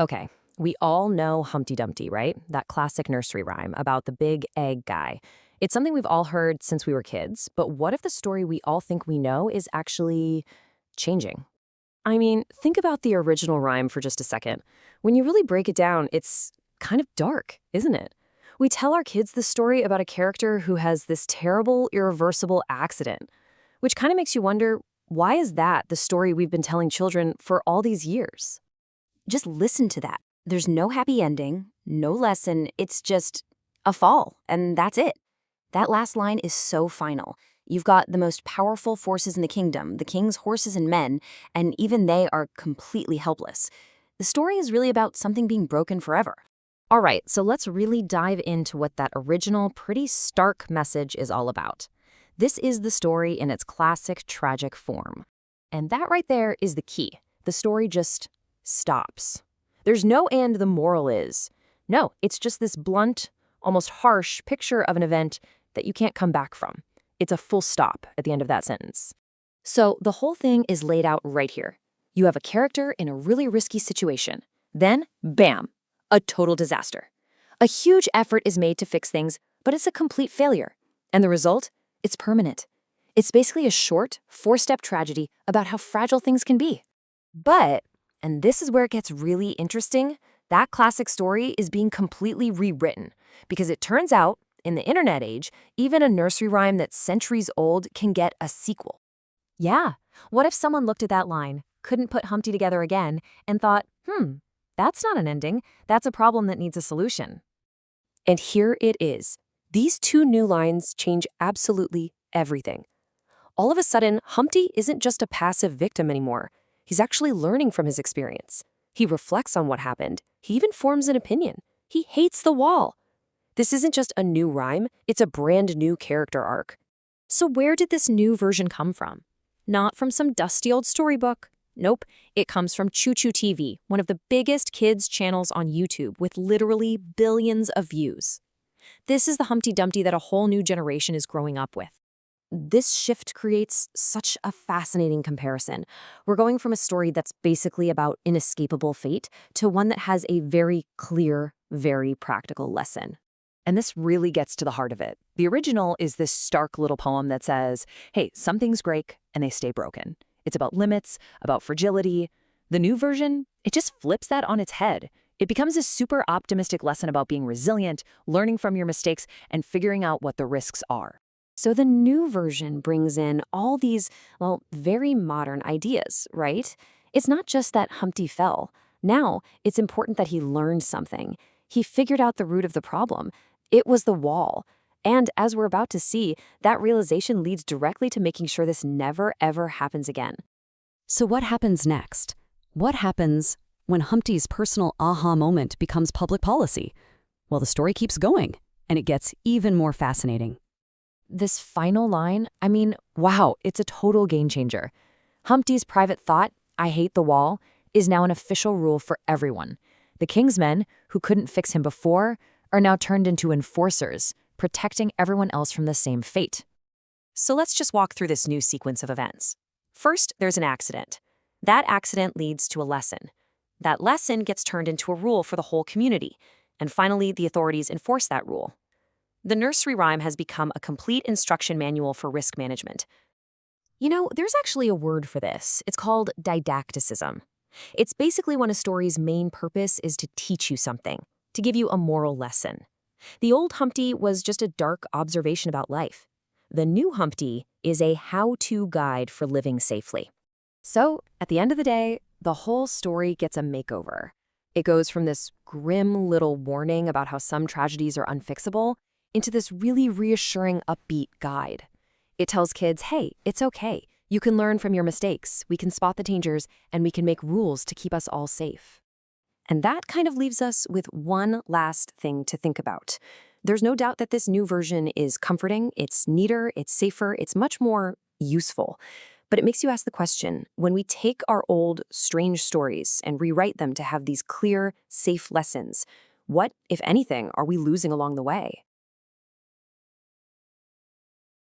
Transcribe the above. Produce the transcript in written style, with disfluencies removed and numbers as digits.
Okay, we all know Humpty Dumpty, right? That classic nursery rhyme about the big egg guy. It's something we've all heard since we were kids, but what if the story we all think we know is actually changing? I mean, think about the original rhyme for just a second. When you really break it down, it's kind of dark, isn't it? We tell our kids the story about a character who has this terrible, irreversible accident, which kind of makes you wonder, why is that the story we've been telling children for all these years? Just listen to that. There's no happy ending, no lesson. It's just a fall, and that's it. That last line is so final. You've got the most powerful forces in the kingdom, the king's horses and men, and even they are completely helpless. The story is really about something being broken forever. All right, so let's really dive into what that original, pretty stark message is all about. This is the story in its classic tragic form. And that right there is the key. The story just stops. There's no "and the moral is." No, it's just this blunt, almost harsh picture of an event that you can't come back from. It's a full stop at the end of that sentence. So the whole thing is laid out right here. You have a character in a really risky situation. Then, bam, a total disaster. A huge effort is made to fix things, but it's a complete failure. And the result? It's permanent. It's basically a short, four-step tragedy about how fragile things can be. But, and this is where it gets really interesting, that classic story is being completely rewritten because it turns out, in the internet age, even a nursery rhyme that's centuries old can get a sequel. Yeah, what if someone looked at that line, couldn't put Humpty together again, and thought, that's not an ending, that's a problem that needs a solution. And here it is. These two new lines change absolutely everything. All of a sudden, Humpty isn't just a passive victim anymore. He's actually learning from his experience. He reflects on what happened. He even forms an opinion. He hates the wall. This isn't just a new rhyme, it's a brand new character arc. So where did this new version come from? Not from some dusty old storybook. Nope, it comes from Choo Choo TV, one of the biggest kids' channels on YouTube with literally billions of views. This is the Humpty Dumpty that a whole new generation is growing up with. This shift creates such a fascinating comparison. We're going from a story that's basically about inescapable fate to one that has a very clear, very practical lesson. And this really gets to the heart of it. The original is this stark little poem that says, hey, some things break and they stay broken. It's about limits, about fragility. The new version, it just flips that on its head. It becomes a super optimistic lesson about being resilient, learning from your mistakes, and figuring out what the risks are. So the new version brings in all these, very modern ideas, right? It's not just that Humpty fell. Now, it's important that he learned something. He figured out the root of the problem. It was the wall. And as we're about to see, that realization leads directly to making sure this never, ever happens again. So what happens next? What happens when Humpty's personal aha moment becomes public policy? Well, the story keeps going, and it gets even more fascinating. This final line, wow, it's a total game changer. Humpty's private thought, "I hate the wall," is now an official rule for everyone. The king's men, who couldn't fix him before, are now turned into enforcers, protecting everyone else from the same fate. So let's just walk through this new sequence of events. First, there's an accident. That accident leads to a lesson. That lesson gets turned into a rule for the whole community. And finally, the authorities enforce that rule. The nursery rhyme has become a complete instruction manual for risk management. There's actually a word for this. It's called didacticism. It's basically when a story's main purpose is to teach you something, to give you a moral lesson. The old Humpty was just a dark observation about life. The new Humpty is a how-to guide for living safely. So, at the end of the day, the whole story gets a makeover. It goes from this grim little warning about how some tragedies are unfixable into this really reassuring, upbeat guide. It tells kids, hey, it's okay. You can learn from your mistakes, we can spot the dangers, and we can make rules to keep us all safe. And that kind of leaves us with one last thing to think about. There's no doubt that this new version is comforting, it's neater, it's safer, it's much more useful. But it makes you ask the question, when we take our old, strange stories and rewrite them to have these clear, safe lessons, what, if anything, are we losing along the way?